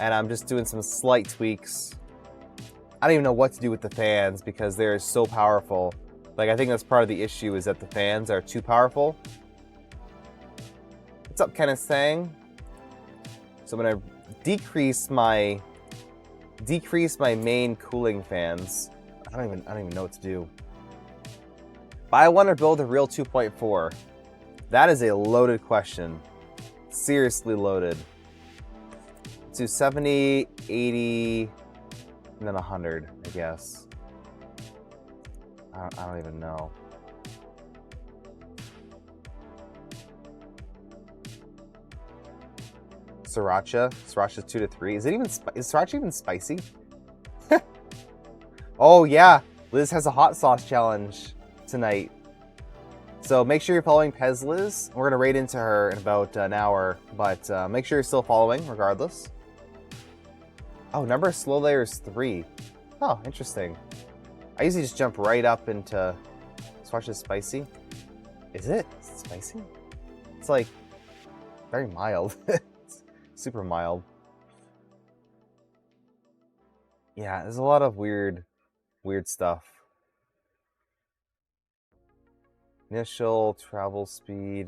and I'm just doing some slight tweaks. I don't even know what to do with the fans because they're so powerful. Like, I think that's part of the issue is that the fans are too powerful. What's up, Kenneth Sang? So I'm gonna decrease my main cooling fans. I don't even know what to do. Buy one or build a real 2.4? That is a loaded question. Seriously loaded. Let's do 70, 80, and then 100, I guess. I don't even know. Sriracha. Sriracha's 2 to 3. Is Sriracha even spicy? Oh yeah, Liz has a hot sauce challenge tonight. So make sure you're following Pez Liz. We're gonna raid into her in about an hour, but make sure you're still following regardless. Oh, number of slow layer is 3. Oh, interesting. I usually just jump right up into Sriracha's spicy. Is it? Is it spicy? It's like very mild. It's super mild. Yeah, there's a lot of weird stuff. Initial travel speed,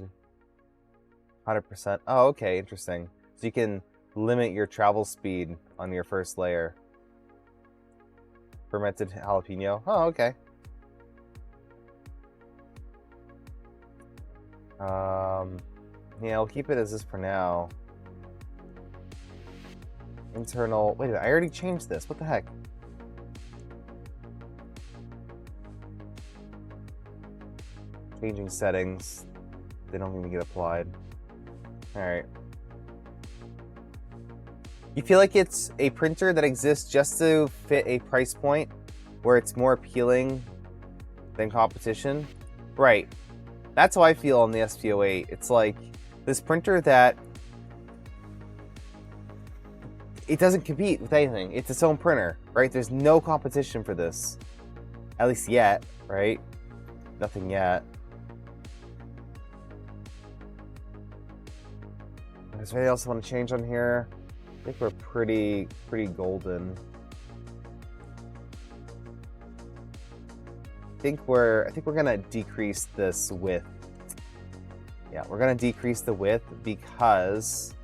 100%. Oh, okay, interesting. So you can limit your travel speed on your first layer. Fermented jalapeno. Oh, okay. Yeah, I'll keep it as this for now. Internal. Wait a minute, I already changed this. What the heck? Changing settings. They don't even get applied. Alright. You feel like it's a printer that exists just to fit a price point where it's more appealing than competition? Right. That's how I feel on the SP08. It's like this printer that it doesn't compete with anything. It's its own printer, right? There's no competition for this. At least yet, right? Nothing yet. Is there anything else I want to change on here? I think we're pretty golden. I think we're gonna decrease this width. Yeah, we're gonna decrease the width because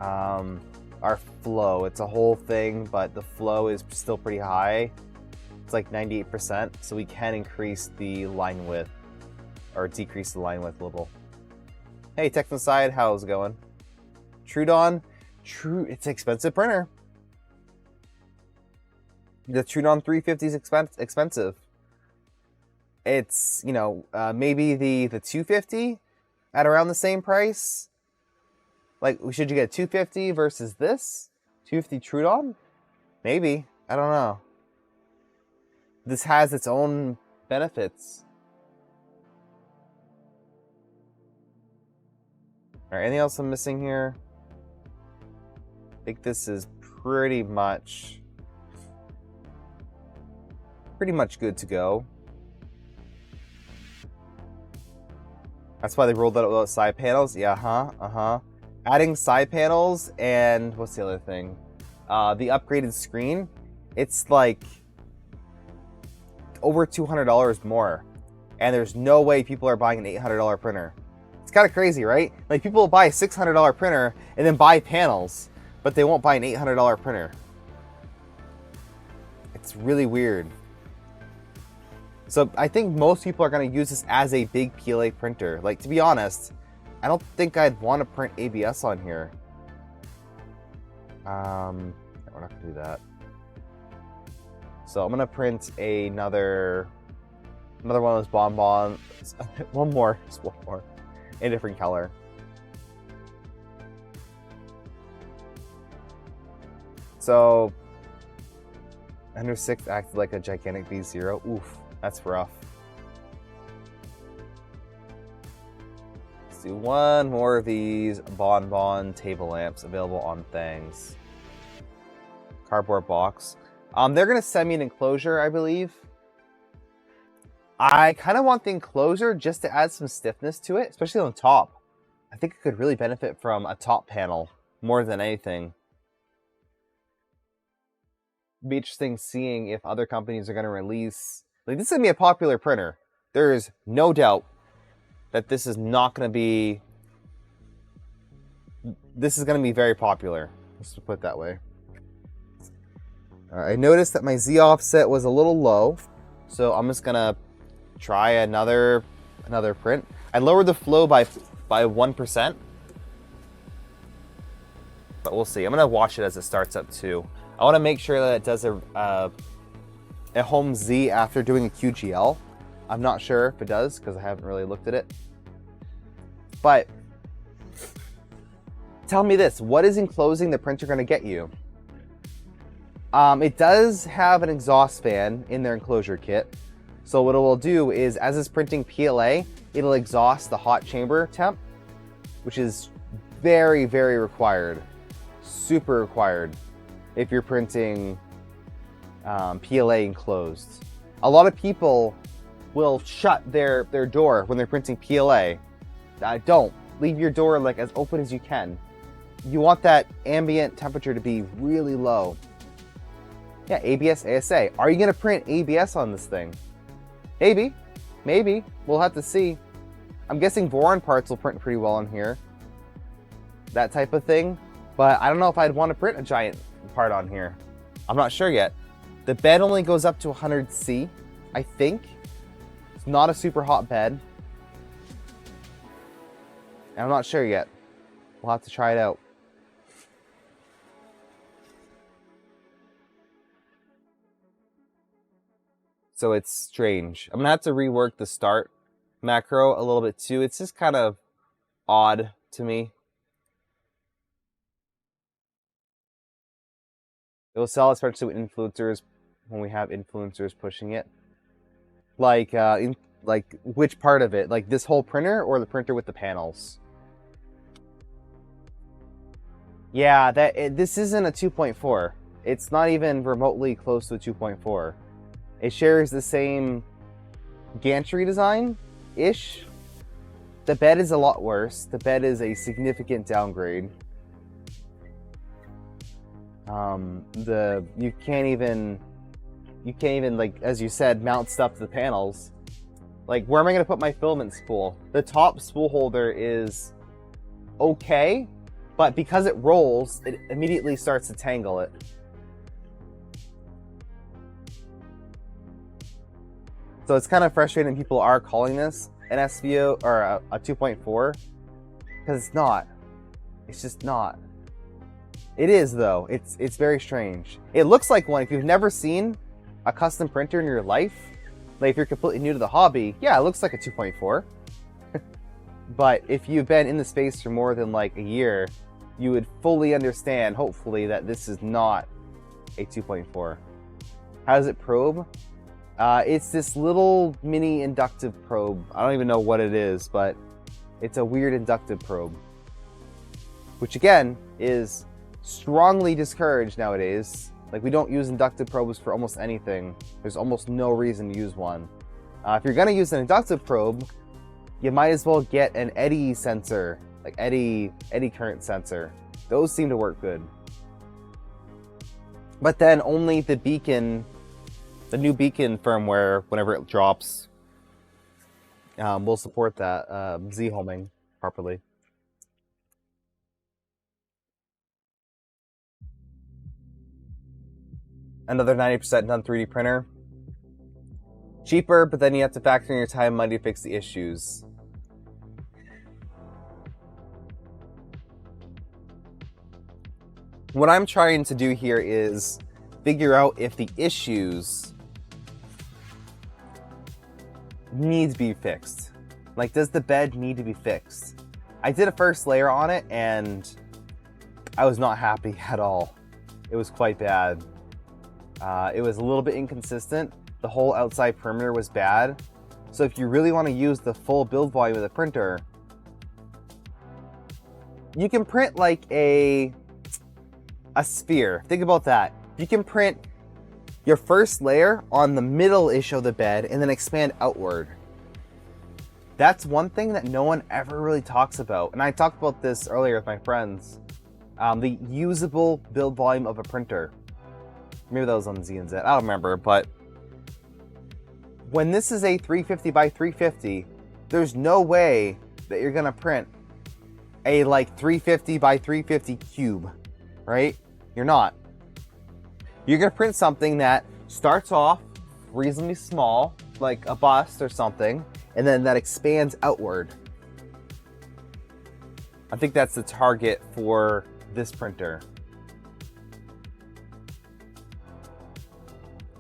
our flow, it's a whole thing, but the flow is still pretty high. It's like 98%, so we can increase the line width or decrease the line width a little. Hey, Technoside, how's it going? Trudon, it's an expensive printer. The Trudon 350 is expensive. It's, you know, maybe the 250 at around the same price. Like, should you get 250 versus this? 250 Trudon? Maybe. I don't know. This has its own benefits. Alright, anything else I'm missing here? I think this is pretty much good to go. That's why they rolled out without side panels. Yeah, adding side panels and what's the other thing? The upgraded screen. It's like over $200 more, and there's no way people are buying an $800 printer. It's kind of crazy, right? Like, people will buy a $600 printer and then buy panels, but they won't buy an $800 printer. It's really weird. So I think most people are going to use this as a big PLA printer. Like, to be honest, I don't think I'd want to print ABS on here. We're not going to do that. So I'm going to print another one of those bonbons. One more, just one more, in a different color. So, Ender 6 acted like a gigantic V0. Oof, that's rough. Let's do one more of these bonbon table lamps available on Thangs. Cardboard box. They're gonna send me an enclosure, I believe. I kind of want the enclosure just to add some stiffness to it, especially on top. I think it could really benefit from a top panel more than anything. be interesting seeing if other companies are going to release. Like, this is going to be a popular printer. There is no doubt that this is not going to be. This is going to be very popular. Let's put it that way. I noticed that my Z offset was a little low, so I'm just going to try another print. I lowered the flow by 1%, but we'll see. I'm going to watch it as it starts up too. I want to make sure that it does a home Z after doing a QGL. I'm not sure if it does because I haven't really looked at it. But tell me this, what is enclosing the printer going to get you? It does have an exhaust fan in their enclosure kit. So what it will do is, as it's printing PLA, it'll exhaust the hot chamber temp, which is very, very required. Super required if you're printing PLA enclosed. A lot of people will shut their door when they're printing PLA. Don't. Leave your door like as open as you can. You want that ambient temperature to be really low. Yeah, ABS, ASA. Are you gonna print ABS on this thing? Maybe. Maybe. We'll have to see. I'm guessing Voron parts will print pretty well on here. That type of thing. But I don't know if I'd want to print a giant part on here. I'm not sure yet. The bed only goes up to 100°C, I think. It's not a super hot bed. And I'm not sure yet. We'll have to try it out. So it's strange. I'm gonna have to rework the start macro a little bit too. It's just kind of odd to me. It will sell especially with influencers when we have influencers pushing it. Like, like which part of it? Like this whole printer or the printer with the panels? Yeah, this isn't a 2.4. It's not even remotely close to a 2.4. It shares the same gantry design-ish. The bed is a lot worse. The bed is a significant downgrade. You can't even like, as you said, mount stuff to the panels. Like, where am I gonna put my filament spool? The top spool holder is okay, but because it rolls, it immediately starts to tangle it. So it's kind of frustrating people are calling this an SVO or a 2.4 because it's not. It's just not. It is though. It's very strange. It looks like one. If you've never seen a custom printer in your life, like if you're completely new to the hobby, yeah, it looks like a 2.4. But if you've been in the space for more than like a year, you would fully understand, hopefully, that this is not a 2.4. How does it probe? It's this little mini inductive probe. I don't even know what it is, but it's a weird inductive probe. Which again, is strongly discouraged nowadays. Like, we don't use inductive probes for almost anything. There's almost no reason to use one. If you're gonna use an inductive probe, you might as well get an eddy sensor, like eddy current sensor. Those seem to work good. But then only the beacon, the new beacon firmware, whenever it drops, will support that Z-homing properly. Another 90% done 3D printer. Cheaper, but then you have to factor in your time and money to fix the issues. What I'm trying to do here is figure out if the issues need to be fixed. Like, does the bed need to be fixed? I did a first layer on it and I was not happy at all. It was quite bad. It was a little bit inconsistent. The whole outside perimeter was bad. So if you really want to use the full build volume of the printer, you can print like a sphere. Think about that. You can print your first layer on the middle-ish of the bed and then expand outward. That's one thing that no one ever really talks about. And I talked about this earlier with my friends. The usable build volume of a printer. Maybe that was on Z and Z. I don't remember, but when this is a 350 by 350, there's no way that you're gonna print a like 350 by 350 cube, right? You're not. You're gonna print something that starts off reasonably small, like a bust or something, and then that expands outward. I think that's the target for this printer.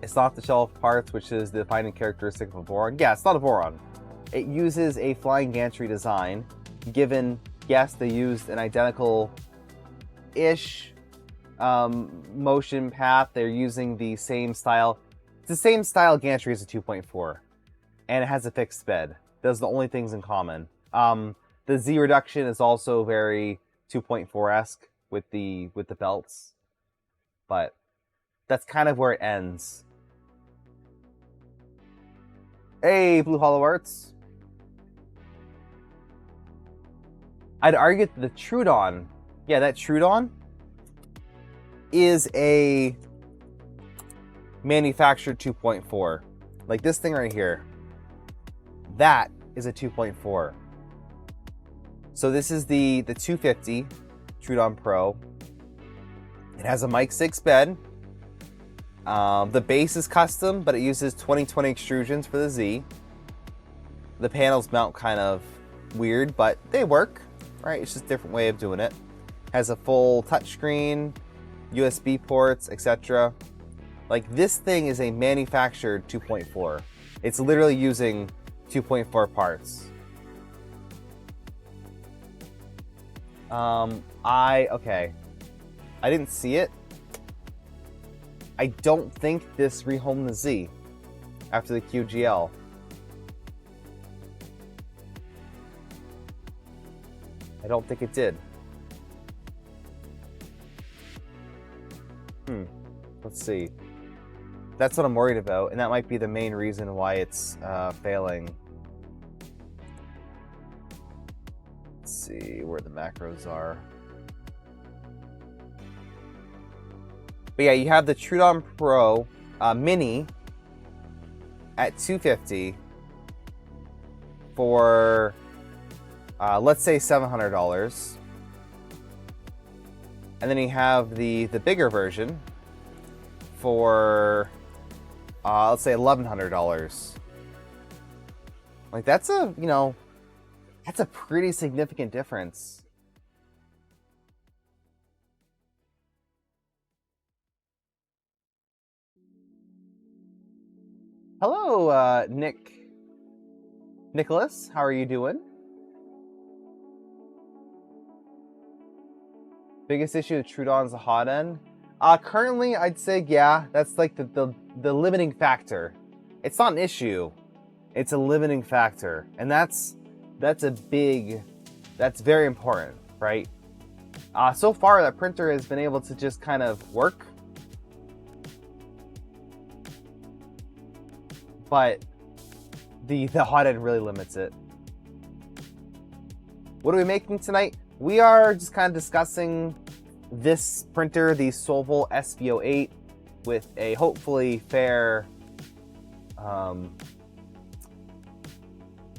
It's not the shelf parts, which is the defining characteristic of a boron. Yeah, it's not a boron. It uses a flying gantry design. Given, yes, they used an identical-ish motion path. They're using the same style. It's the same style gantry as a 2.4. And it has a fixed bed. Those are the only things in common. The Z reduction is also very 2.4-esque with the belts. But that's kind of where it ends. Hey, Blue Hollow Arts. I'd argue that the Trudon, yeah, that Trudon is a manufactured 2.4. Like this thing right here. That is a 2.4. So this is the 250 Trudon Pro. It has a Mic 6 bed. The base is custom, but it uses 2020 extrusions for the Z. The panels mount kind of weird, but they work, right? It's just a different way of doing it. Has a full touchscreen, USB ports, etc. Like this thing is a manufactured 2.4. It's literally using 2.4 parts. Okay. I didn't see it. I don't think this rehomed the Z after the QGL. I don't think it did. Let's see. That's what I'm worried about, and that might be the main reason why it's failing. Let's see where the macros are. But yeah, you have the Trudon Pro Mini at $250 for, let's say $700. And then you have the bigger version for, let's say $1,100. Like that's a, that's a pretty significant difference. Hello, Nicholas, how are you doing? Biggest issue with Trudon's the hot end. Currently, I'd say yeah, that's like the limiting factor. It's not an issue, it's a limiting factor, and that's very important, right? So far, that printer has been able to just kind of work, but the hot end really limits it. What are we making tonight? We are just kind of discussing this printer, the Solvol SV08, with a hopefully fair,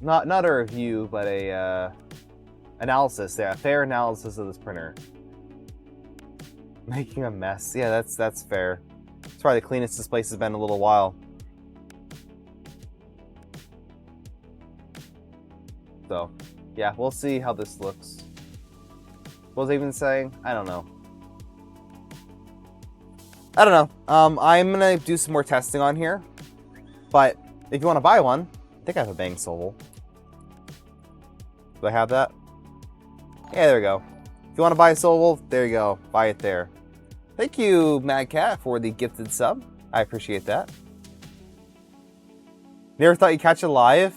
not a review, but a analysis. Yeah, a fair analysis of this printer. Making a mess. Yeah, that's fair. It's probably the cleanest this place has been in a little while. So, yeah, we'll see how this looks. What was I even saying? I don't know. I'm gonna do some more testing on here, but if you want to buy one, I think I have a Bang Solvol. Do I have that? Yeah, there we go. If you want to buy a Solvol, there you go. Buy it there. Thank you, Mad Cat, for the gifted sub. I appreciate that. Never thought you'd catch it live?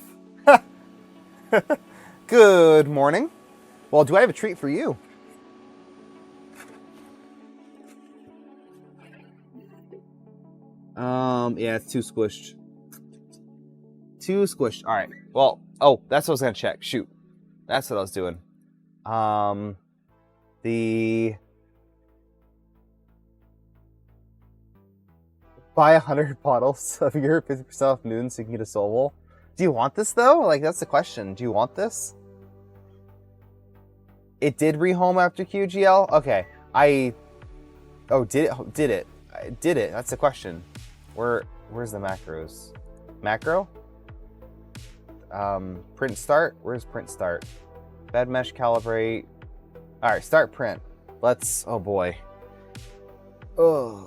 Good morning. Well, do I have a treat for you? Yeah, it's too squished. Too squished. All right. Well, oh, that's what I was gonna check. Shoot, that's what I was doing. Buy 100 bottles of your 50% off Noon so you can get a Soul Bowl. Do you want this though? Like, that's the question. Do you want this? It did rehome after QGL? Okay. Oh, did it? Did it? Did it? That's the question. Where's the macros? Macro? Print start? Where's print start? Bed mesh calibrate. Alright, start print. Let's, oh boy. Oh.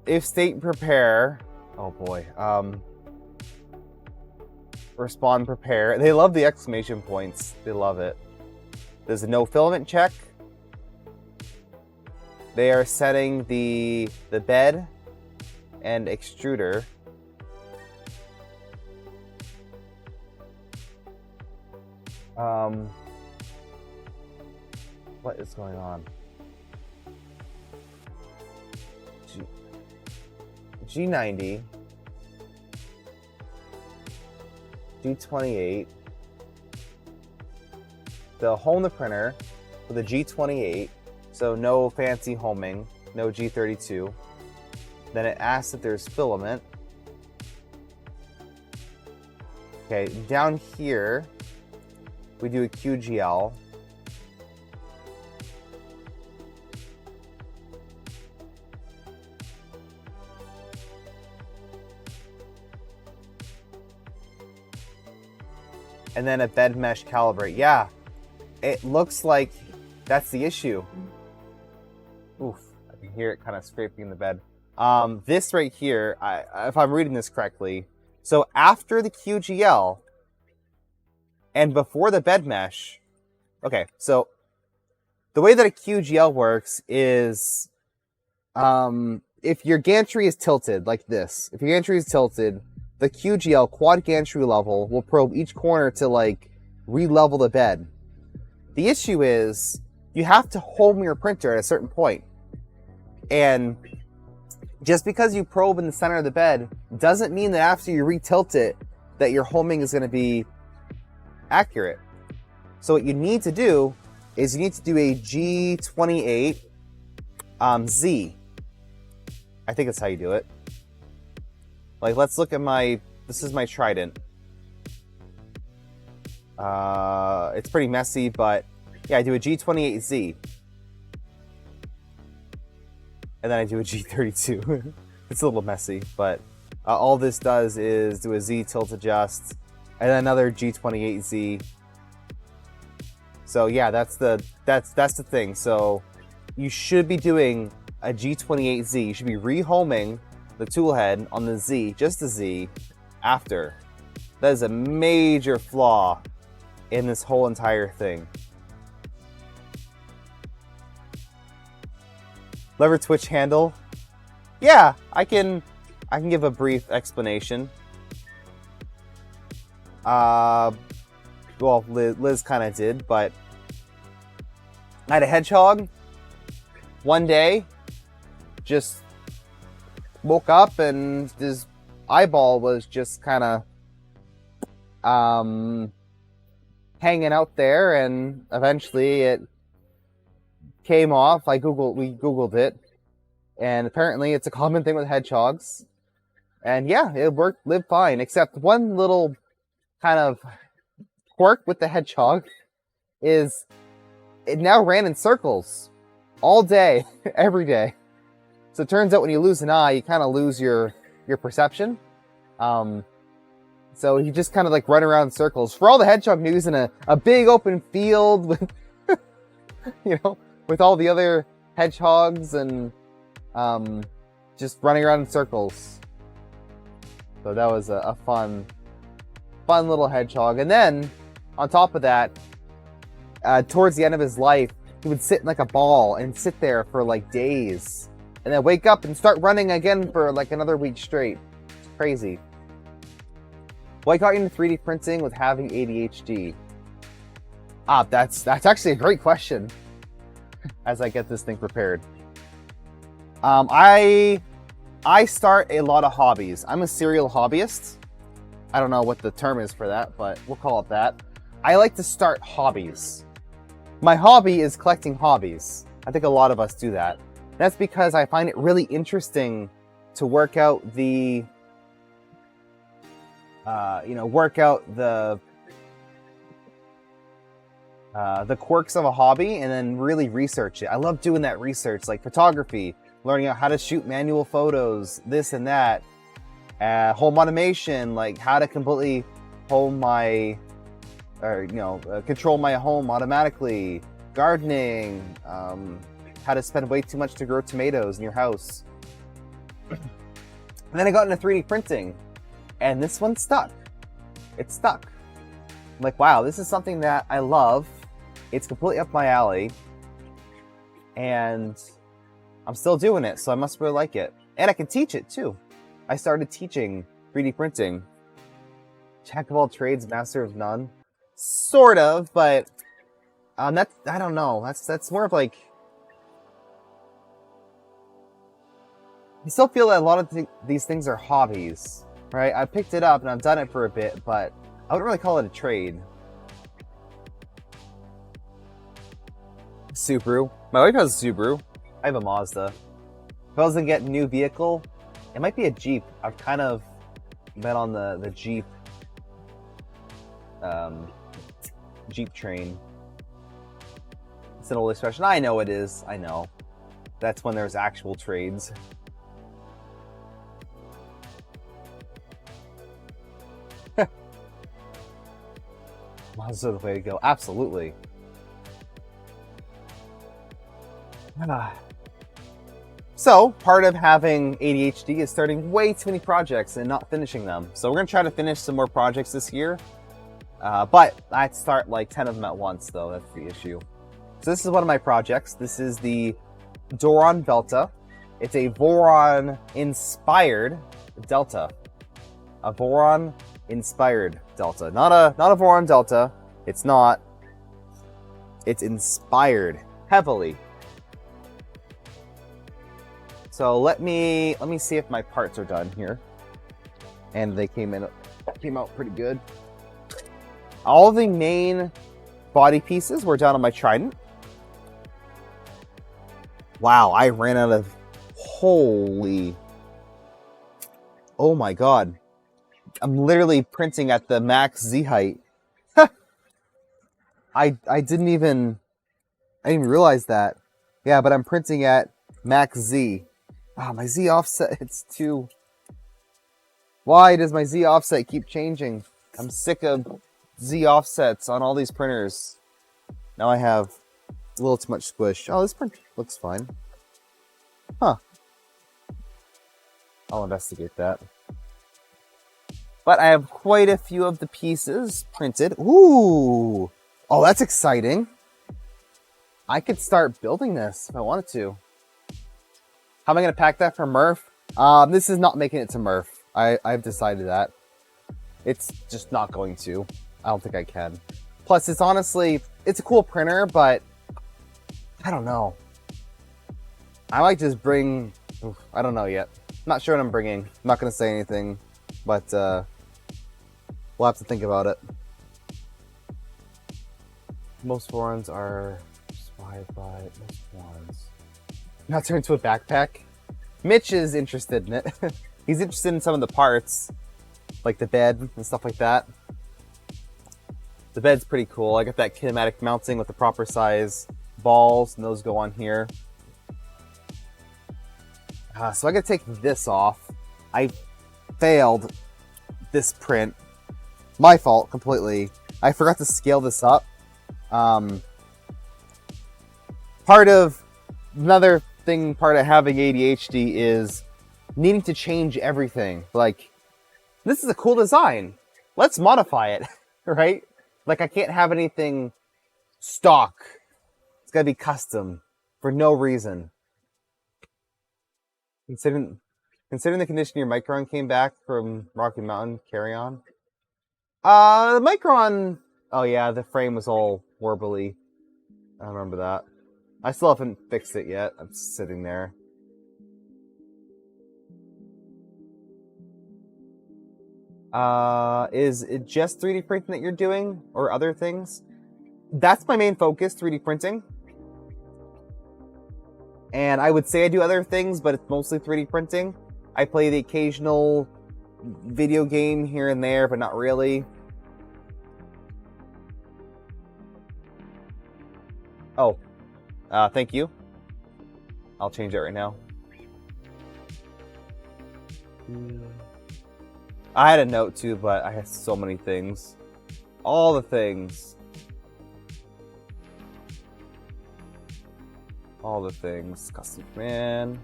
If state prepare, oh boy. Respond prepare. They love the exclamation points. They love it. There's a no filament check. They are setting the bed and extruder. What is going on? G90, G28. They'll home the printer with a G28, so no fancy homing, no G32. Then it asks if there's filament. Okay, down here, we do a QGL. And then a bed mesh calibrate. Yeah, it looks like that's the issue. Oof, I can hear it kind of scraping in the bed. This right here, if I'm reading this correctly, so after the QGL and before the bed mesh, okay, so the way that a QGL works is if your gantry is tilted like this, if your gantry is tilted, the QGL, quad gantry level, will probe each corner to like re-level the bed. The issue is you have to home your printer at a certain point. And just because you probe in the center of the bed doesn't mean that after you re-tilt it that your homing is going to be accurate. So what you need to do is you need to do a G28 Z. I think that's how you do it. Like, let's look at this is my Trident. It's pretty messy, but yeah, I do a G28Z. And then I do a G32. It's a little messy, but all this does is do a Z tilt adjust, and then another G28Z. So yeah, that's the thing. So you should be doing a G28Z. You should be rehoming the tool head on the Z, just the Z, after. That is a major flaw in this whole entire thing. Lever twitch handle. Yeah, I can give a brief explanation. Well, Liz kind of did, but I had a hedgehog one day, just woke up and his eyeball was just kind of hanging out there, and eventually it came off. We Googled it, and apparently it's a common thing with hedgehogs. And yeah, it lived fine, except one little kind of quirk with the hedgehog is it now ran in circles all day, every day. So it turns out when you lose an eye, you kind of lose your perception. So you just kind of like run around in circles. For all the hedgehog news in a big open field with, with all the other hedgehogs and just running around in circles. So that was a fun little hedgehog. And then on top of that, towards the end of his life, he would sit in like a ball and sit there for like days. And then wake up and start running again for like another week straight. It's crazy. What got you into 3D printing with having ADHD? That's actually a great question. As I get this thing prepared. I start a lot of hobbies. I'm a serial hobbyist. I don't know what the term is for that, but we'll call it that. I like to start hobbies. My hobby is collecting hobbies. I think a lot of us do that. That's because I find it really interesting to work out the, work out the quirks of a hobby and then really research it. I love doing that research, like photography, learning out how to shoot manual photos, this and that. Home automation, like how to completely control my home automatically. Gardening, how to spend way too much to grow tomatoes in your house. And then I got into 3D printing, and this one stuck. It stuck. I'm like, wow, this is something that I love. It's completely up my alley, and I'm still doing it, so I must really like it. And I can teach it too. I started teaching 3D printing. Jack of all trades, master of none. Sort of, but I don't know. That's more of like, I still feel that a lot of these things are hobbies, right? I picked it up and I've done it for a bit, but I wouldn't really call it a trade. Subaru. My wife has a Subaru. I have a Mazda. If I was gonna get a new vehicle, it might be a Jeep. I've kind of been on the Jeep Jeep train. It's an old expression. I know it is. I know. That's when there's actual trades. Mazda the way to go. Absolutely. So, part of having ADHD is starting way too many projects and not finishing them. So we're going to try to finish some more projects this year. But I'd start like 10 of them at once, though. That's the issue. So this is one of my projects. This is the Doron Delta. It's a Voron-inspired Delta. A Voron-inspired Delta. Not a Voron Delta. It's not. It's inspired heavily. So let me see if my parts are done here. And they came out pretty good. All the main body pieces were done on my Trident. Wow, I ran out of... Holy... Oh my god. I'm literally printing at the max Z height. I didn't even realize that. Yeah, but I'm printing at max Z. Ah, my Z offset, it's too... Why does my Z offset keep changing? I'm sick of Z offsets on all these printers. Now I have a little too much squish. Oh, this print looks fine. Huh. I'll investigate that. But I have quite a few of the pieces printed. Ooh! Oh, that's exciting. I could start building this if I wanted to. How am I going to pack that for Murph? This is not making it to Murph. I've decided that. It's just not going to. I don't think I can. Plus, it's honestly, it's a cool printer, but I don't know. I might just bring, I don't know yet. I'm not sure what I'm bringing. I'm not going to say anything, but we'll have to think about it. Most forums are inspired by most forums. Now turn into a backpack. Mitch is interested in it. He's interested in some of the parts, like the bed and stuff like that. The bed's pretty cool. I got that kinematic mounting with the proper size balls, and those go on here. So I gotta take this off. I failed this print. My fault completely. I forgot to scale this up. Another thing part of having ADHD is needing to change everything. Like, this is a cool design. Let's modify it, right? Like, I can't have anything stock. It's gotta be custom for no reason. Considering the condition your Micron came back from Rocky Mountain, carry on. The Micron, oh yeah, the frame was all warbly. I remember that. I still haven't fixed it yet. It's sitting there. Is it just 3D printing that you're doing, or other things? That's my main focus, 3D printing. And I would say I do other things, but it's mostly 3D printing. I play the occasional video game here and there, but not really. Oh, thank you. I'll change it right now. I had a note too, but I had so many things. All the things. All the things. Custom man.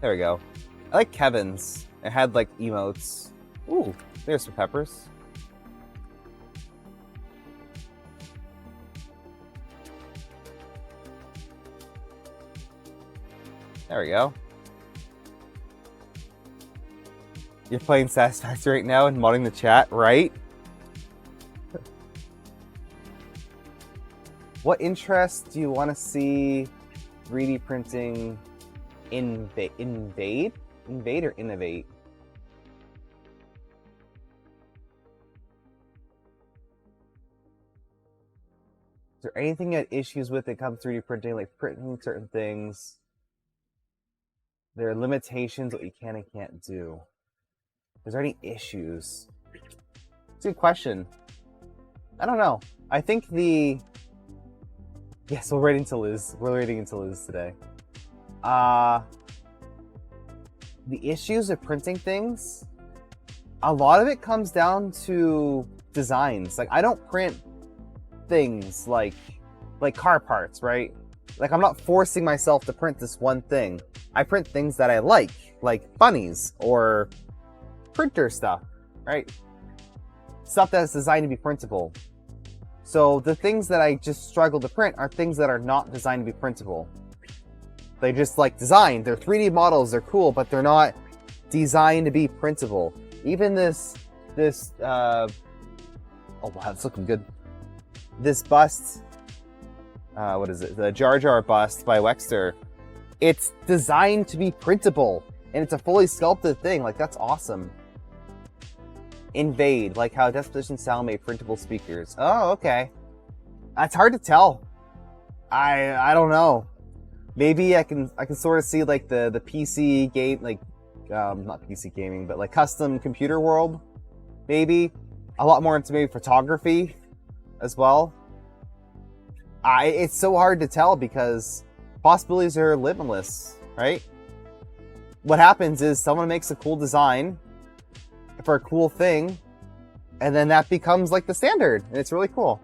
There we go. I like Kevin's. It had like emotes. Ooh, there's some peppers. There we go. You're playing Satisfactory right now and modding the chat, right? What interest do you want to see 3D printing invade or innovate? Is there anything you had issues with that comes to 3D printing, like printing certain things? There are limitations, what you can and can't do. Is there any issues? It's a good question. I don't know. I think yes, we're waiting to Liz. We're waiting until Liz today. The issues of printing things, a lot of it comes down to designs. Like, I don't print things like car parts, right? Like, I'm not forcing myself to print this one thing. I print things that I like bunnies or printer stuff, right? Stuff that's designed to be printable. So the things that I just struggle to print are things that are not designed to be printable. They just designed. They're 3D models. They're cool, but they're not designed to be printable. Even this. Oh wow, it's looking good. This bust. What is it? The Jar Jar bust by Wexter. It's designed to be printable, and it's a fully sculpted thing. Like, that's awesome. Invade, like how Deposition Sound made printable speakers. Oh, okay. That's hard to tell. I don't know. Maybe I can sort of see like the PC game, like not PC gaming, but like custom computer world. Maybe a lot more into maybe photography as well. It's so hard to tell because possibilities are limitless, right? What happens is someone makes a cool design for a cool thing, and then that becomes like the standard, and it's really cool.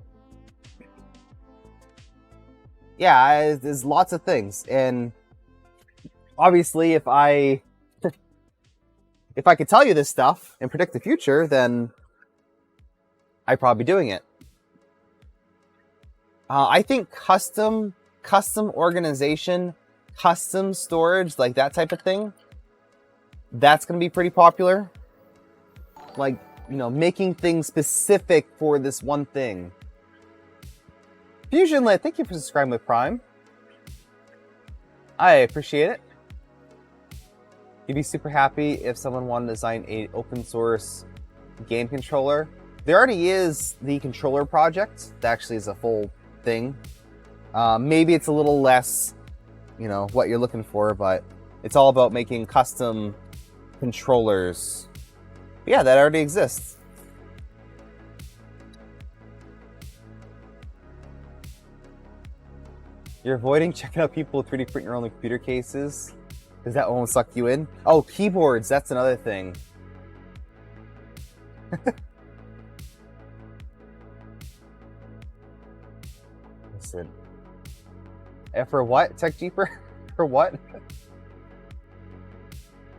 Yeah, there's lots of things, and obviously if I could tell you this stuff and predict the future, then I'd probably be doing it. I think custom organization, custom storage, like that type of thing, that's going to be pretty popular. Like, making things specific for this one thing. Fusion Lit, thank you for subscribing with Prime. I appreciate it. You'd be super happy if someone wanted to design an open source game controller. There already is the controller project. That actually is a full thing. Maybe it's a little less, what you're looking for, but it's all about making custom controllers. But yeah, that already exists. You're avoiding checking out people with 3D print your own computer cases. Does that won't suck you in? Oh, keyboards, that's another thing. Listen. For what? Tech Jeeper? For what?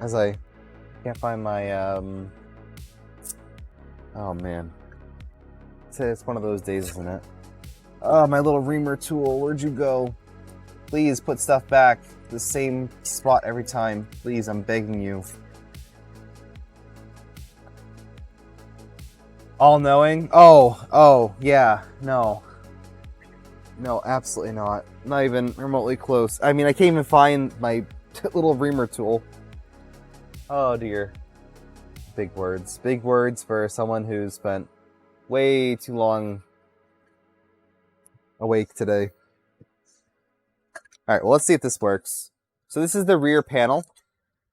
As I can't find my oh man. It's one of those days, isn't it? Oh, my little reamer tool, where'd you go? Please put stuff back the same spot every time. Please, I'm begging you. All-knowing? Oh, yeah, no. No, absolutely not. Not even remotely close. I mean, I can't even find my little reamer tool. Oh dear. Big words. Big words for someone who's spent way too long awake today. Alright, well, let's see if this works. So this is the rear panel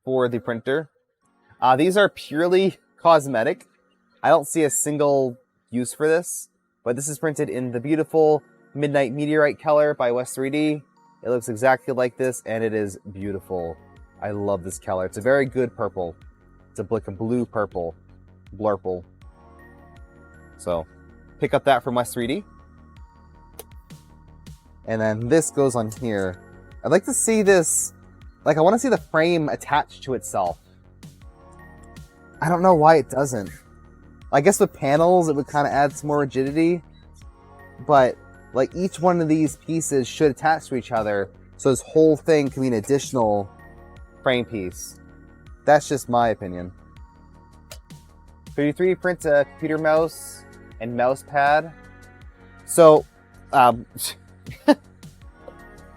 for the printer. These are purely cosmetic. I don't see a single use for this, but this is printed in the beautiful Midnight Meteorite color by West 3D. It looks exactly like this, and it is beautiful. I love this color. It's a very good purple. It's like a blue purple. Blurple. So, pick up that from West 3D. And then this goes on here. I'd like to see this, like I want to see the frame attached to itself. I don't know why it doesn't. I guess with panels it would kind of add some more rigidity, but like each one of these pieces should attach to each other, so this whole thing can be an additional frame piece. That's just my opinion. So you 3D print a computer mouse and mouse pad. So,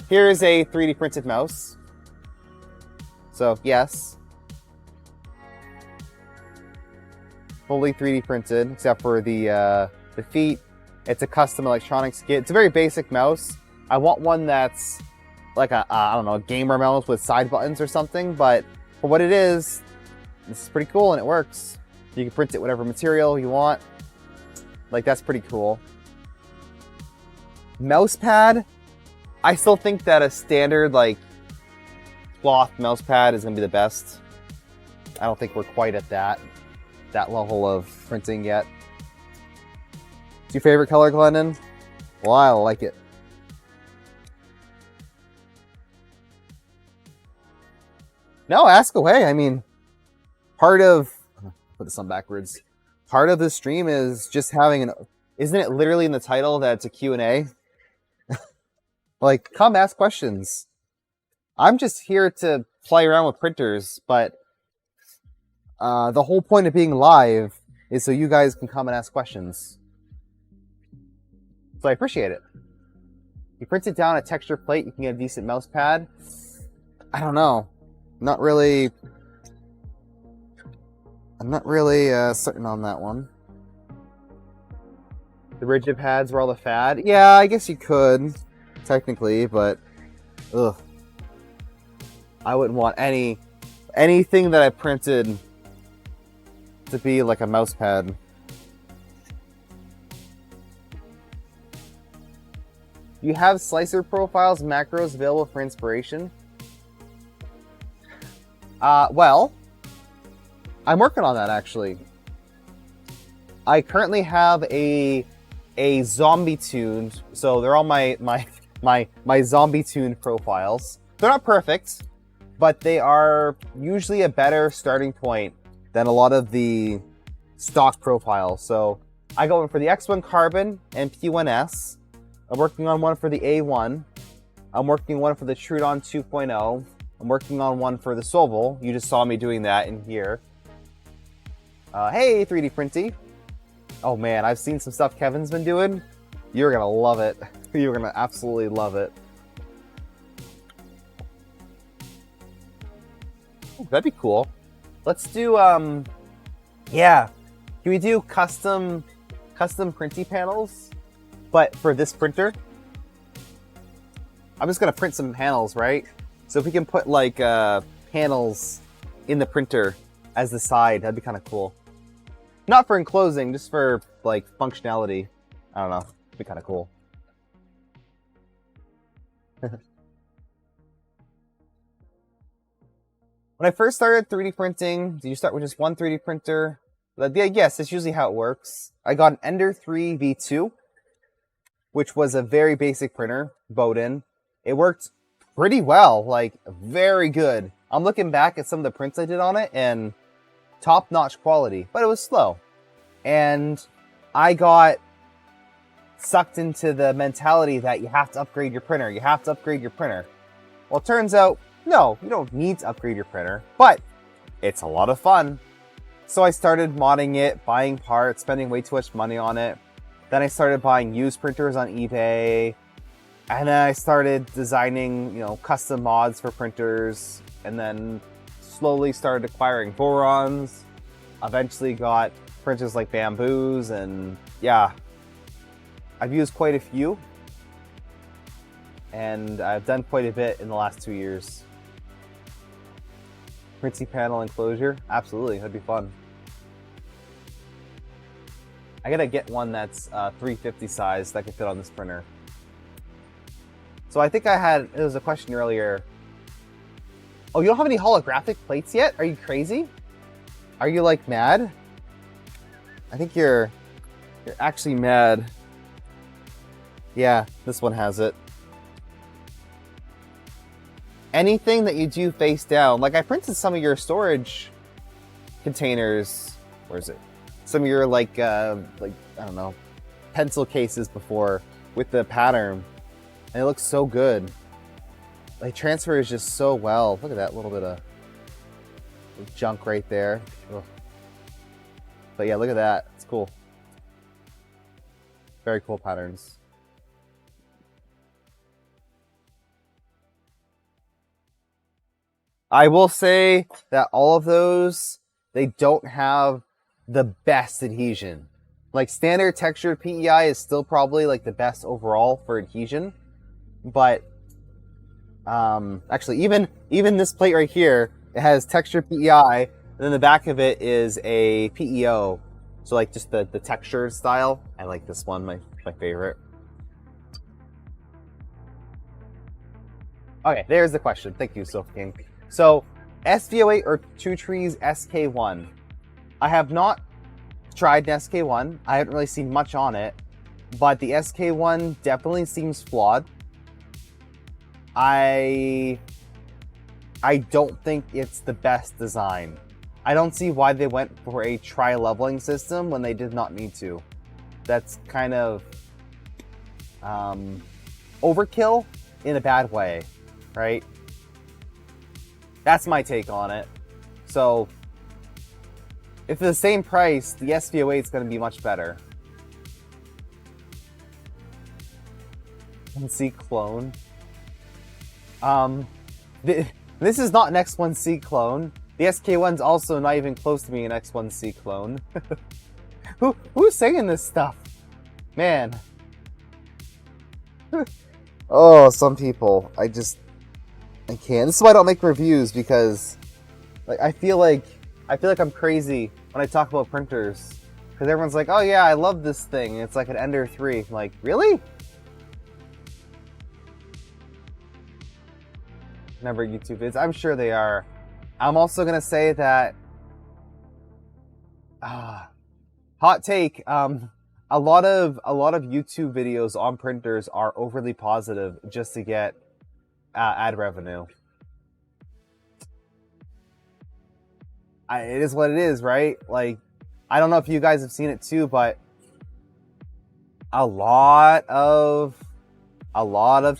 here is a 3D printed mouse. So, yes. Fully 3D printed, except for the feet. It's a custom electronics kit. It's a very basic mouse. I want one that's like a, I don't know, a gamer mouse with side buttons or something, but for what it is, this is pretty cool and it works. You can print it whatever material you want. Like, that's pretty cool. Mouse pad. I still think that a standard, like, cloth mouse pad is going to be the best. I don't think we're quite at that level of printing yet. It's your favorite color, Glendon? Well, I like it. No, ask away. I mean, part of... Put this on backwards. Part of the stream is just having an... Isn't it literally in the title that it's a Q&A? Like, come ask questions. I'm just here to play around with printers, but the whole point of being live is so you guys can come and ask questions. So I appreciate it. You print it down a texture plate, you can get a decent mouse pad. I don't know. I'm not really certain on that one. The rigid pads were all the fad. Yeah, I guess you could, technically, but ugh. I wouldn't want anything that I printed to be like a mouse pad. You have slicer profiles, macros available for inspiration? Well, I'm working on that actually. I currently have a zombie tuned, so they're all my zombie tuned profiles. They're not perfect, but they are usually a better starting point than a lot of the stock profiles. So I go in for the X1 Carbon and P1S. I'm working on one for the A1. I'm working on one for the Trudon 2.0. I'm working on one for the Sovel. You just saw me doing that in here. Hey, 3D Printy. Oh man, I've seen some stuff Kevin's been doing. You're gonna love it. You're gonna absolutely love it. Ooh, that'd be cool. Let's do, yeah. Can we do custom printy panels? But for this printer? I'm just gonna print some panels, right? So if we can put like panels in the printer as the side, that'd be kind of cool. Not for enclosing, just for like functionality. I don't know, it'd be kind of cool. When I first started 3D printing, did you start with just one 3D printer? Yeah, yes, that's usually how it works. I got an Ender 3 V2, which was a very basic printer, Bowden. It worked pretty well, like very good. I'm looking back at some of the prints I did on it and top-notch quality, but it was slow. And I got sucked into the mentality that you have to upgrade your printer. You have to upgrade your printer. Well, it turns out, no, you don't need to upgrade your printer, but it's a lot of fun. So I started modding it, buying parts, spending way too much money on it. Then I started buying used printers on eBay. And then I started designing, you know, custom mods for printers, and then slowly started acquiring Borons. Eventually got printers like Bamboos, and yeah, I've used quite a few. And I've done quite a bit in the last 2 years. Printy panel enclosure, absolutely, that'd be fun. I gotta get one that's 350 size that can fit on this printer. So I think there was a question earlier. Oh, you don't have any holographic plates yet? Are you crazy? Are you like mad? I think you're actually mad. Yeah, this one has it. Anything that you do face down, like I printed some of your storage containers. Where is it? Some of your like I don't know, pencil cases before with the pattern, and it looks so good. Like transfers just so well. Look at that little bit of junk right there. Ugh. But yeah, look at that. It's cool. Very cool patterns. I will say that all of those, they don't have the best adhesion. Like standard textured PEI is still probably like the best overall for adhesion. But actually even this plate right here, it has textured PEI, and then the back of it is a PEO. So like just the textured style. I like this one, my favorite. Okay, there's the question. Thank you, Sophie King. So, SVO8 or Two Trees SK1. I have not tried an SK1. I haven't really seen much on it, but the SK1 definitely seems flawed. I don't think it's the best design. I don't see why they went for a tri-leveling system when they did not need to. That's kind of overkill in a bad way, right? That's my take on it. So, if it's the same price, the SVO8 is going to be much better. X1C clone. This is not an X1C clone. The SK1's also not even close to being an X1C clone. Who's saying this stuff? Man. Oh, some people. I can't. This is why I don't make reviews, because like I feel like I'm crazy when I talk about printers. Because everyone's like, oh yeah, I love this thing. It's like an Ender 3. I'm like, really? Number of YouTube vids. I'm sure they are. I'm also gonna say that hot take, a lot of YouTube videos on printers are overly positive just to get ad revenue. It is what it is, right? Like, I don't know if you guys have seen it too, but a lot of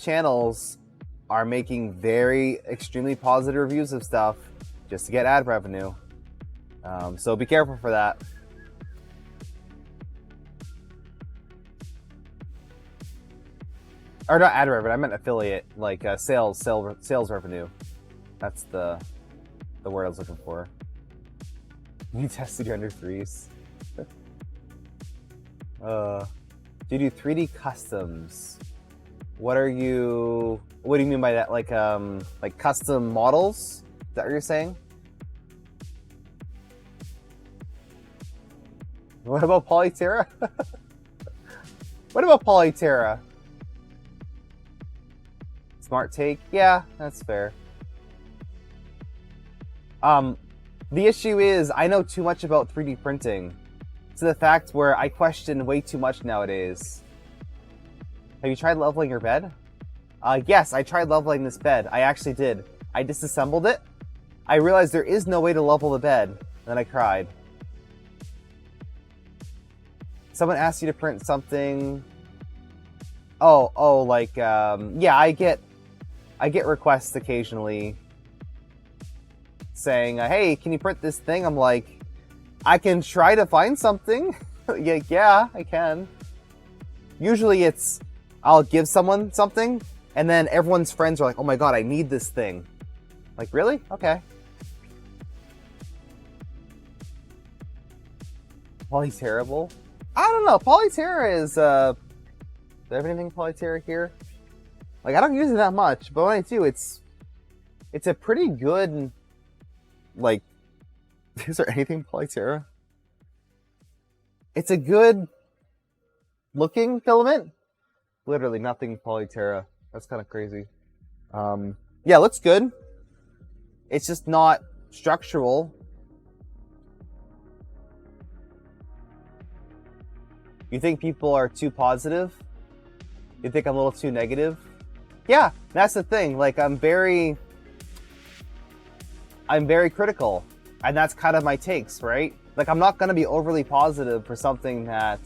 channels are making very extremely positive reviews of stuff just to get ad revenue. So be careful for that. Or not ad revenue, I meant affiliate, like sales revenue. That's the word I was looking for. You tested your Ender 3s. Do you do 3D customs? What do you mean by that? Like custom models? Is that what you're saying? What about Polyterra? What about Polyterra? Smart take? Yeah, that's fair. The issue is I know too much about 3D printing to the fact where I question way too much nowadays. Have you tried leveling your bed? Yes, I tried leveling this bed. I actually did. I disassembled it. I realized there is no way to level the bed. And then I cried. Someone asked you to print something. Yeah, I get requests occasionally saying, hey, can you print this thing? I'm like, I can try to find something. Yeah, I can. Usually it's I'll give someone something, and then everyone's friends are like, oh my god, I need this thing. Like, really? Okay. Polyterrable? I don't know. Polyterra is, do I have anything Polyterra here? Like, I don't use it that much, but when I do, it's a pretty good, like, is there anything Polyterra? It's a good looking filament. Literally nothing Polyterra. That's kind of crazy. Yeah, looks good. It's just not structural. You think people are too positive? You think I'm a little too negative? Yeah, that's the thing. Like, I'm very critical. And that's kind of my takes, right? Like, I'm not going to be overly positive for something that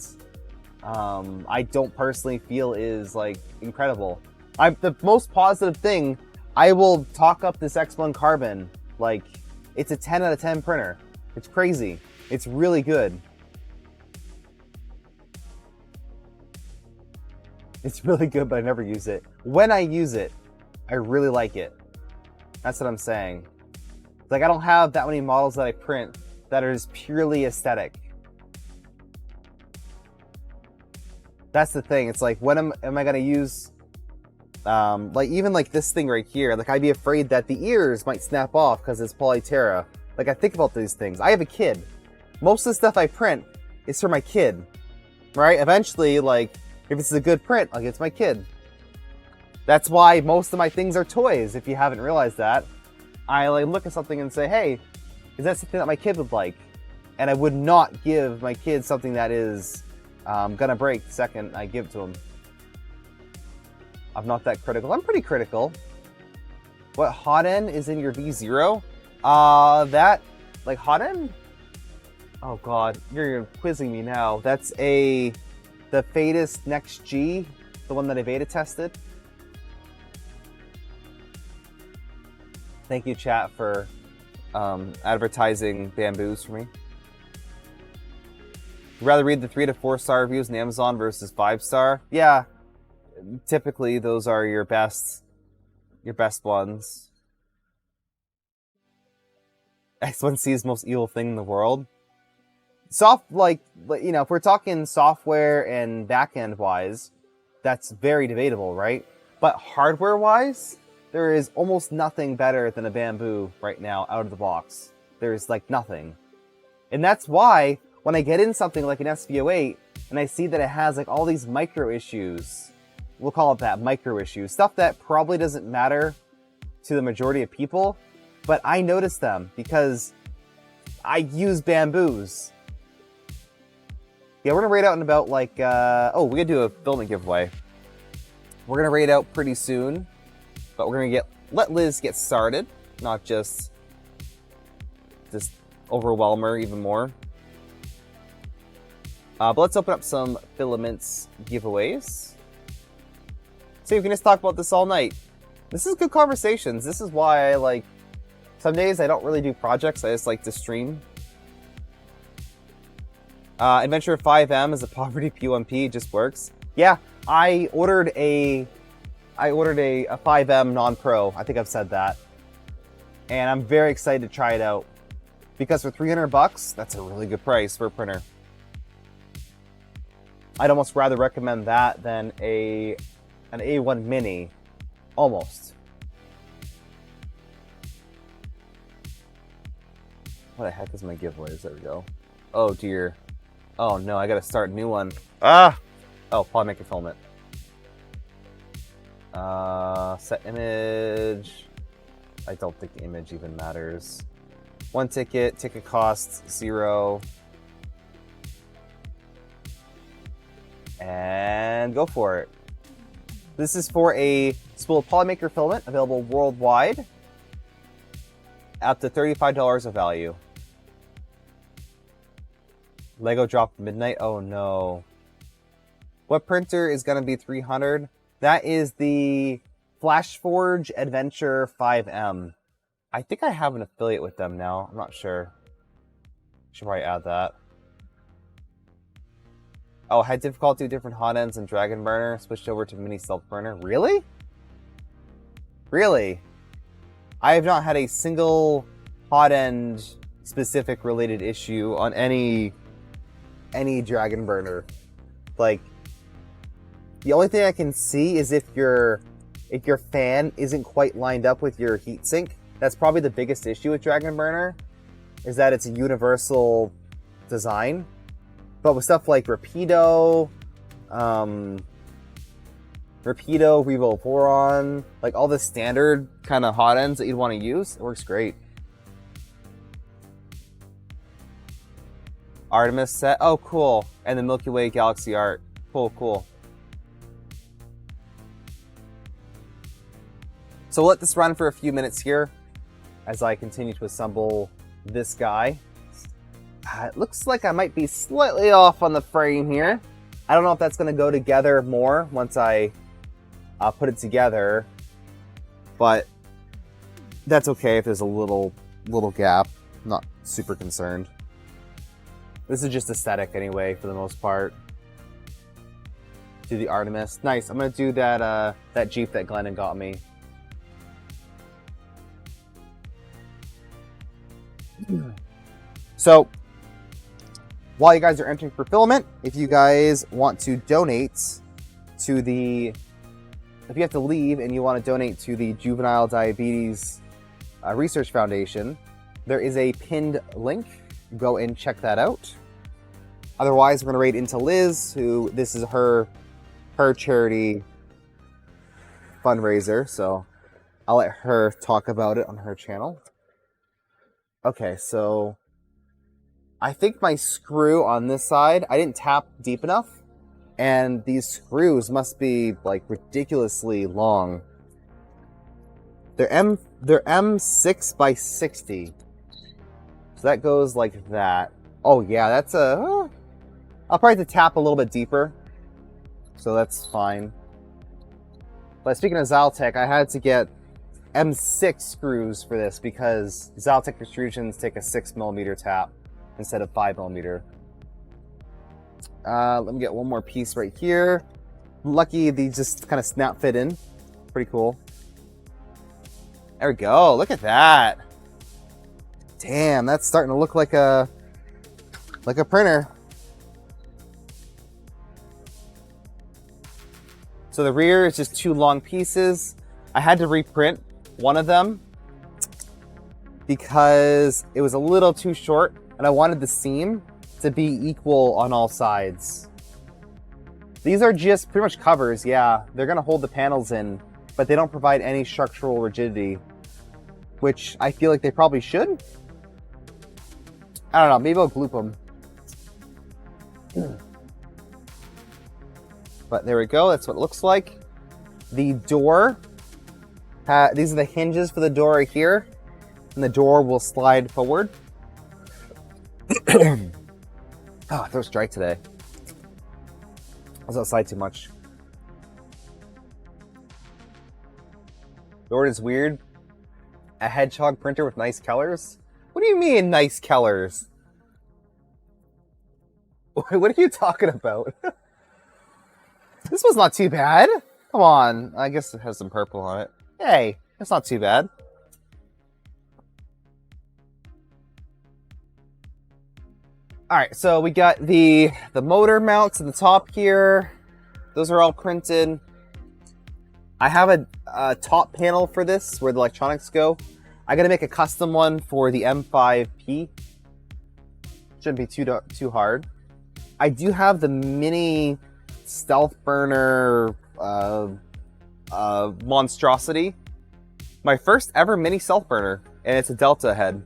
I don't personally feel is, like, incredible. The most positive thing, I will talk up this X1 Carbon. Like, it's a 10 out of 10 printer. It's crazy. It's really good. It's really good, but I never use it. When I use it, I really like it. That's what I'm saying. Like, I don't have that many models that I print that are just purely aesthetic. That's the thing. It's like, when am I going to use, like, even like this thing right here, like, I'd be afraid that the ears might snap off because it's Polyterra. Like, I think about these things. I have a kid. Most of the stuff I print is for my kid, right? Eventually, like, if it's a good print, I'll give it to my kid. That's why most of my things are toys, if you haven't realized that. I like look at something and say, hey, is that something that my kid would like? And I would not give my kid something that is gonna break the second I give it to him. I'm not that critical. I'm pretty critical. What hot end is in your V0? That, like, hot end? Oh god, you're quizzing me now. That's the Fadus Next G, the one that I beta tested. Thank you, chat, for advertising bamboos for me. You'd rather read the 3 to 4 star reviews on Amazon versus 5-star? Yeah, typically those are your best ones. X1C is the most evil thing in the world. Like, you know, if we're talking software and backend wise, that's very debatable, right? But hardware wise, there is almost nothing better than a Bamboo right now out of the box. There's like nothing. And that's why when I get in something like an SV08 and I see that it has like all these micro issues, we'll call it that, micro issues, stuff that probably doesn't matter to the majority of people, but I notice them because I use Bamboos. Yeah, we're gonna raid out in about like, oh, we're gonna do a filming giveaway. We're gonna raid out pretty soon, but we're gonna let Liz get started, not just overwhelm her even more. But let's open up some filaments giveaways. So we can just talk about this all night. This is good conversations. This is why I like, some days I don't really do projects, I just like to stream. Adventure 5M is a poverty P1P, it just works. Yeah, I ordered a 5M non-pro. I think I've said that. And I'm very excited to try it out. Because for $300, that's a really good price for a printer. I'd almost rather recommend that than an A1 Mini. Almost. What the heck is my giveaways? There we go. Oh dear. Oh no, I gotta start a new one. Ah! Oh, polymaker filament. Set image. I don't think the image even matters. 1 ticket, ticket cost 0. And go for it. This is for a spool polymaker filament available worldwide. Up to $35 of value. Lego dropped midnight. Oh no. What printer is going to be $300? That is the Flashforge Adventure 5M. I think I have an affiliate with them now. I'm not sure. Should probably add that. Oh, had difficulty with different hot ends and Dragon Burner. Switched over to mini self burner. Really? Really? I have not had a single hot end specific related issue on any Dragon Burner. Like, the only thing I can see is if your fan isn't quite lined up with your heatsink. That's probably the biggest issue with Dragon Burner, is that it's a universal design. But with stuff like Rapido, Revolvoron, like all the standard kind of hot ends that you'd want to use, it works great. Artemis set, oh cool. And the Milky Way Galaxy art, cool. So we'll let this run for a few minutes here as I continue to assemble this guy. It looks like I might be slightly off on the frame here. I don't know if that's going to go together more once I put it together, but that's okay if there's a little gap. I'm not super concerned. This is just aesthetic anyway, for the most part. Do the Artemis. Nice. I'm going to do that Jeep that Glennon got me. So, while you guys are entering for filament, if you guys want to donate to the... If you have to leave and you want to donate to the Juvenile Diabetes Research Foundation, there is a pinned link. Go and check that out. Otherwise, we're going to raid into Liz, who this is her charity fundraiser, so I'll let her talk about it on her channel. Okay, so I think my screw on this side, I didn't tap deep enough, and these screws must be like ridiculously long. They're M6 by 60. So that goes like that. Oh yeah, that's a... I'll probably have to tap a little bit deeper. So that's fine. But speaking of Zaltech, I had to get M6 screws for this because Zaltech extrusions take a 6mm tap instead of 5mm. Let me get one more piece right here. Lucky these just kind of snap fit in. Pretty cool. There we go. Look at that. Damn, that's starting to look like a printer. So the rear is just 2 long pieces. I had to reprint one of them because it was a little too short and I wanted the seam to be equal on all sides. These are just pretty much covers, yeah. They're gonna hold the panels in, but they don't provide any structural rigidity, which I feel like they probably should. I don't know, maybe I'll gloop them. But there we go, that's what it looks like. The door, these are the hinges for the door right here, and the door will slide forward. Oh, my throat's dry today. I was outside too much. The word is weird. A hedgehog printer with nice colors? What do you mean, nice colors? What are you talking about? This was not too bad. Come on. I guess it has some purple on it. Hey, it's not too bad. Alright, so we got the motor mounts at the top here. Those are all printed. I have a top panel for this where the electronics go. I gotta make a custom one for the M5P. Shouldn't be too hard. I do have the mini stealth burner monstrosity. My first ever mini stealth burner, and it's a Delta head.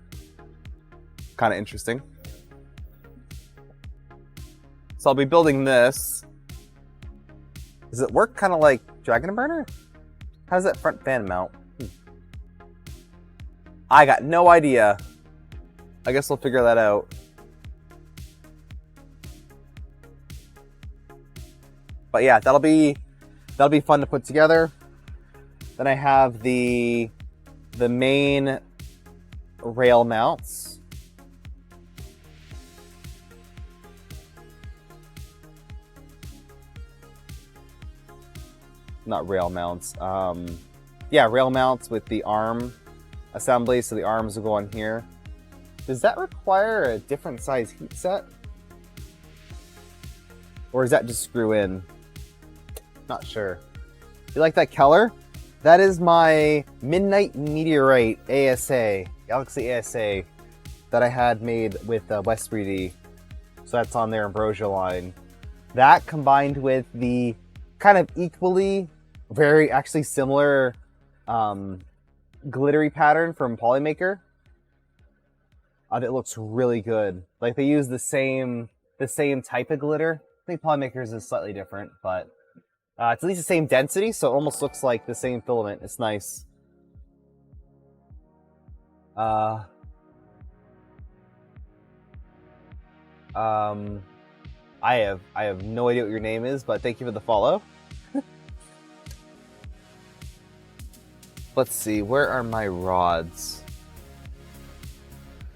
Kind of interesting. So I'll be building this. Does it work kind of like Dragon Burner? How does that front fan mount? I got no idea. I guess we'll figure that out. But yeah, that'll be fun to put together. Then I have the main rail mounts. not rail mounts. Yeah, rail mounts with the arm assembly, so the arms will go on here. Does that require a different size heat set? Or does that just screw in? Not sure. You like that color? That is my Midnight Meteorite ASA, Galaxy ASA, that I had made with West 3D. So that's on their Ambrosia line. That combined with the kind of equally, very actually similar glittery pattern from Polymaker. It looks really good. Like they use the same type of glitter. I think Polymaker's is slightly different, but it's at least the same density, so it almost looks like the same filament. It's nice. I have no idea what your name is, but thank you for the follow. Let's see, where are my rods?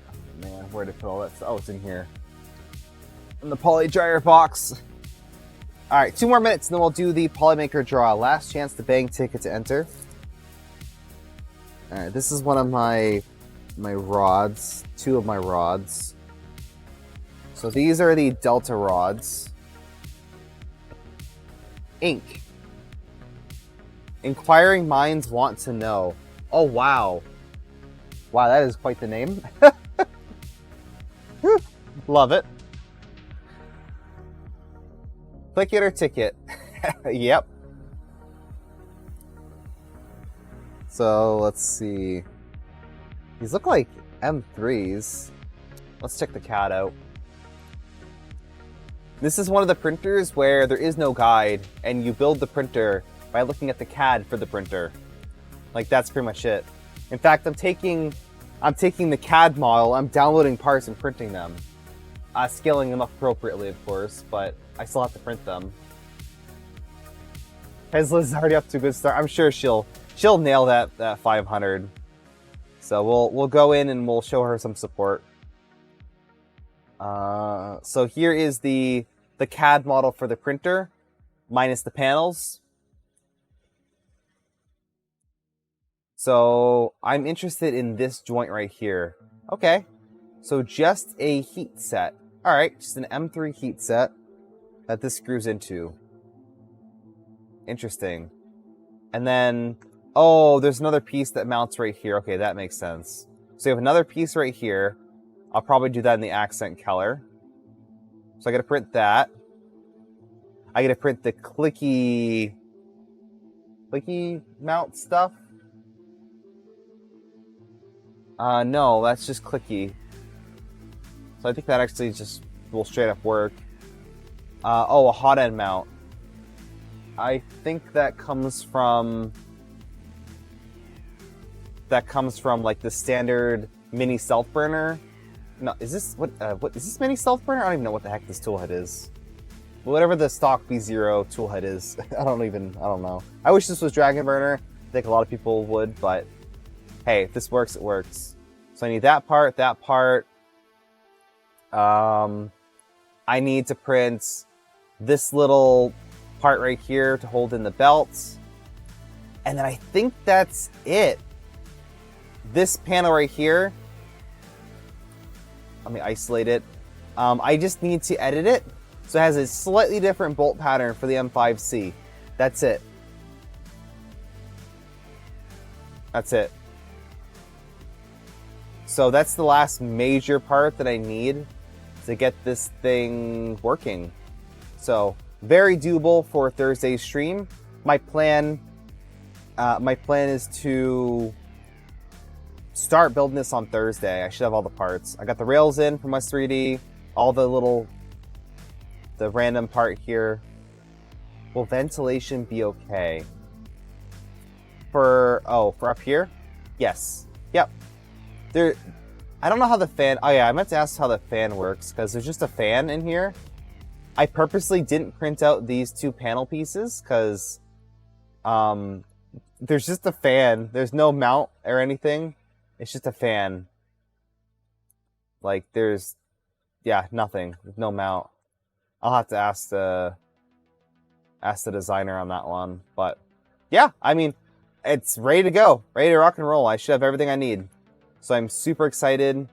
Oh man, where did I put all that stuff? Oh, it's in here. In the poly dryer box. Alright, 2 more minutes and then we'll do the Polymaker draw. Last chance to bang ticket to enter. Alright, this is one of my rods. 2 of my rods. So these are the Delta rods. Ink. Inquiring minds want to know. Oh, wow. Wow, that is quite the name. Love it. Click it or ticket. Yep. So, let's see. These look like M3s. Let's check the CAD out. This is one of the printers where there is no guide, and you build the printer by looking at the CAD for the printer. Like, that's pretty much it. In fact, I'm taking the CAD model, I'm downloading parts and printing them. Scaling them up appropriately, of course, but I still have to print them. Tesla's already up to a good start. I'm sure she'll nail that 500. So we'll go in and we'll show her some support. So here is the CAD model for the printer, minus the panels. So I'm interested in this joint right here. Okay, so just a heat set. All right, just an M3 heat set that this screws into. Interesting. And then, oh, there's another piece that mounts right here. Okay, that makes sense. So you have another piece right here. I'll probably do that in the accent color. So I gotta print that. I gotta print the clicky mount stuff. No, that's just clicky. So I think that actually just will straight up work. Oh, a hot end mount. I think that comes from like the standard mini self burner. No, is this what is this mini self burner? I don't even know what the heck this toolhead is. Whatever the stock B0 toolhead is, I don't know. I wish this was Dragon Burner. I think a lot of people would, but hey, if this works, it works. So I need that part, that part. I need to print this little part right here to hold in the belts. And then I think that's it. This panel right here, let me isolate it. I just need to edit it so it has a slightly different bolt pattern for the M5C. That's it. That's it. So that's the last major part that I need to get this thing working. So very doable for Thursday's stream. My plan is to start building this on Thursday. I should have all the parts. I got the rails in from West 3D, all the random part here. Will ventilation be okay? For up here? Yes. Yep. I don't know how the fan... Oh yeah, I meant to ask how the fan works, because there's just a fan in here. I purposely didn't print out these 2 panel pieces, because there's just a fan. There's no mount or anything. It's just a fan. Like, there's... Yeah, nothing. There's no mount. I'll have to ask the designer on that one, but yeah, I mean, it's ready to go. Ready to rock and roll. I should have everything I need. So I'm super excited.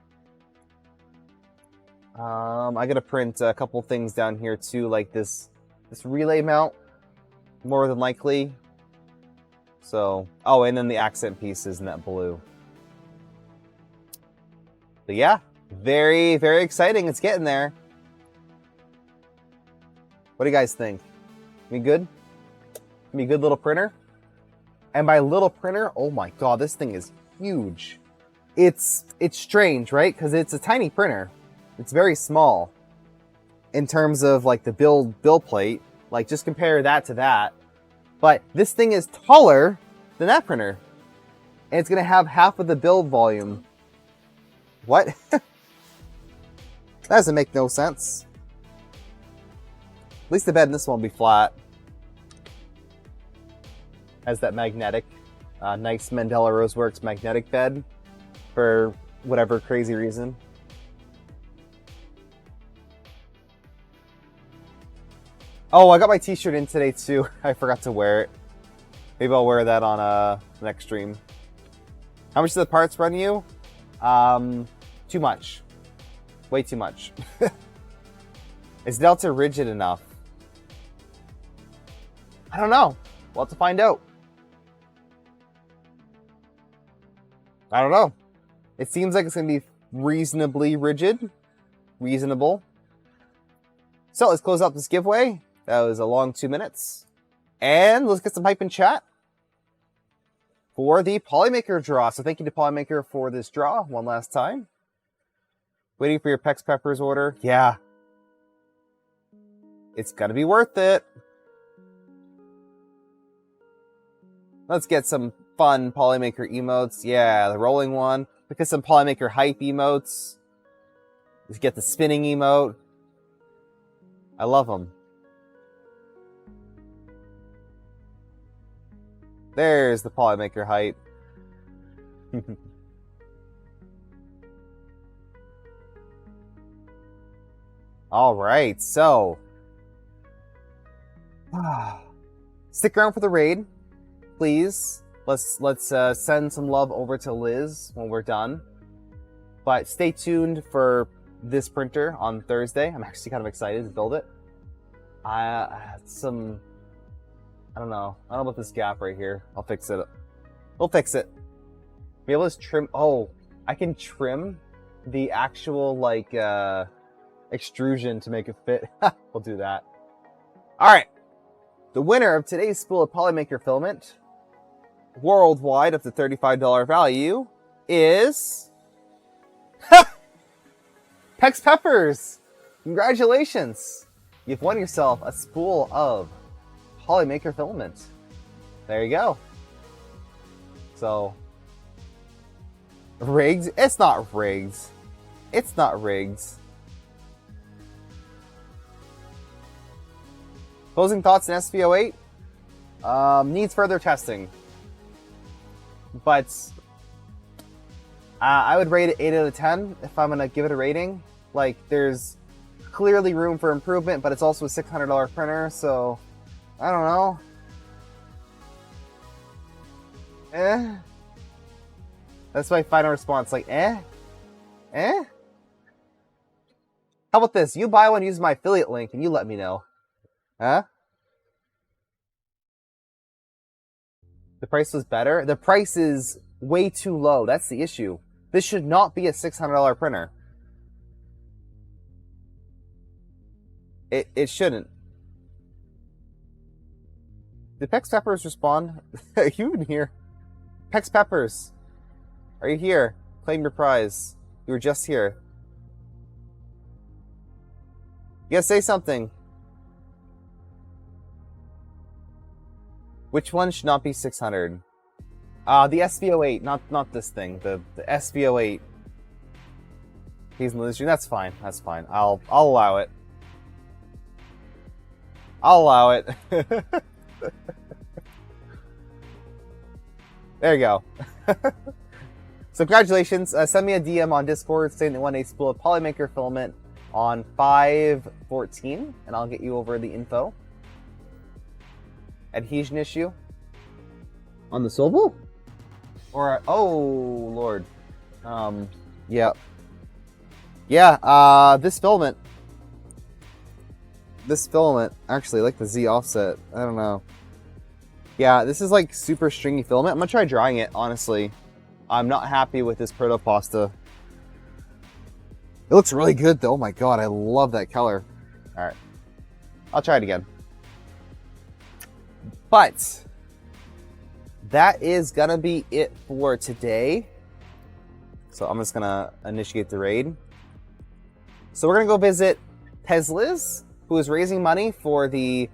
I gotta print a couple things down here too, like this relay mount, more than likely. So, oh, and then the accent pieces in that blue. But yeah, very, very exciting. It's getting there. What do you guys think? Me good? Me good little printer? And by little printer, oh my god, this thing is huge. It's strange, right? Because it's a tiny printer. It's very small in terms of like the build plate. Like just compare that to that. But this thing is taller than that printer. And it's gonna have half of the build volume. What? That doesn't make no sense. At least the bed in this one will be flat. Has that magnetic, nice Mandela Roseworks magnetic bed for whatever crazy reason. Oh, I got my t-shirt in today too. I forgot to wear it. Maybe I'll wear that on next stream. How much do the parts run you? Too much. Way too much. Is Delta rigid enough? I don't know. We'll have to find out. I don't know. It seems like it's going to be reasonably rigid. Reasonable. So let's close out this giveaway. That was a long 2 minutes. And let's get some hype in chat for the Polymaker draw. So thank you to Polymaker for this draw one last time. Waiting for your Pex Peppers order. Yeah. It's going to be worth it. Let's get some fun Polymaker emotes. Yeah, the rolling one. Look at some Polymaker hype emotes. Let's get the spinning emote. I love them. There's the Polymaker hype. All right, so stick around for the raid. Please, let's send some love over to Liz when we're done. But stay tuned for this printer on Thursday. I'm actually kind of excited to build it. I don't know about this gap right here. I'll fix it. We'll fix it. Be able to trim. Oh, I can trim the actual like extrusion to make it fit. We'll do that. All right. The winner of today's spool of Polymaker filament, worldwide up to $35 value, is Pex Peppers. Congratulations. You've won yourself a spool of Polymaker filament. There you go. So, rigged? It's not rigged. It's not rigged. Closing thoughts in SVO8? Needs further testing. But I would rate it 8 out of 10 if I'm going to give it a rating. Like, there's clearly room for improvement, but it's also a $600 printer, so I don't know. That's my final response, like, How about this? You buy one, use my affiliate link, and you let me know. Huh? The price was better? The price is way too low. That's the issue. This should not be a $600 printer. It shouldn't. Did Pex Peppers respond? You in here? Pex Peppers, are you here? Claim your prize. You were just here. You gotta say something. Which one should not be 600? The SVO8, not this thing. The SVO8. He's in the stream. That's fine. That's fine. I'll allow it. I'll allow it. There you go. So congratulations. Send me a DM on Discord saying that you want a spool of Polymaker filament on 5/14, and I'll get you over the info. Adhesion issue. On the swivel? Or oh lord. Yeah. Yeah, this filament. Actually, like the Z offset. I don't know. Yeah, this is like super stringy filament. I'm gonna try drying it, honestly. I'm not happy with this proto pasta. It looks really good though. Oh my god, I love that color. Alright. I'll try it again. But that is gonna be it for today. So I'm just gonna initiate the raid. So we're gonna go visit Tesliz, who is raising money for the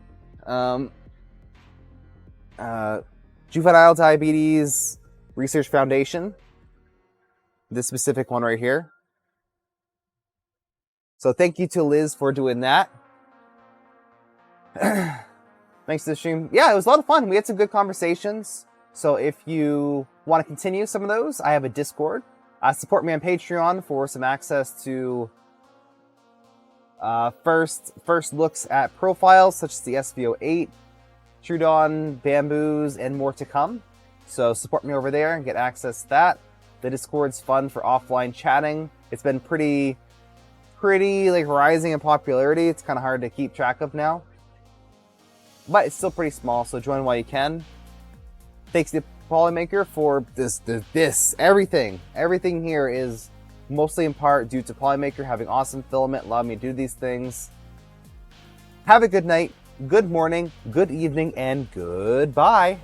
Juvenile Diabetes Research Foundation. This specific one right here. So thank you to Liz for doing that. Thanks to the stream. Yeah, it was a lot of fun. We had some good conversations. So if you want to continue some of those, I have a Discord. Support me on Patreon for some access to first looks at profiles such as the SVO8, Trudon, Bamboos, and more to come. So support me over there and get access to that. The Discord's fun for offline chatting. It's been pretty like rising in popularity. It's kind of hard to keep track of now, but it's still pretty small. So join while you can. Thanks to Polymaker for this everything. Everything here is mostly in part due to Polymaker having awesome filament, allowing me to do these things. Have a good night, good morning, good evening, and goodbye.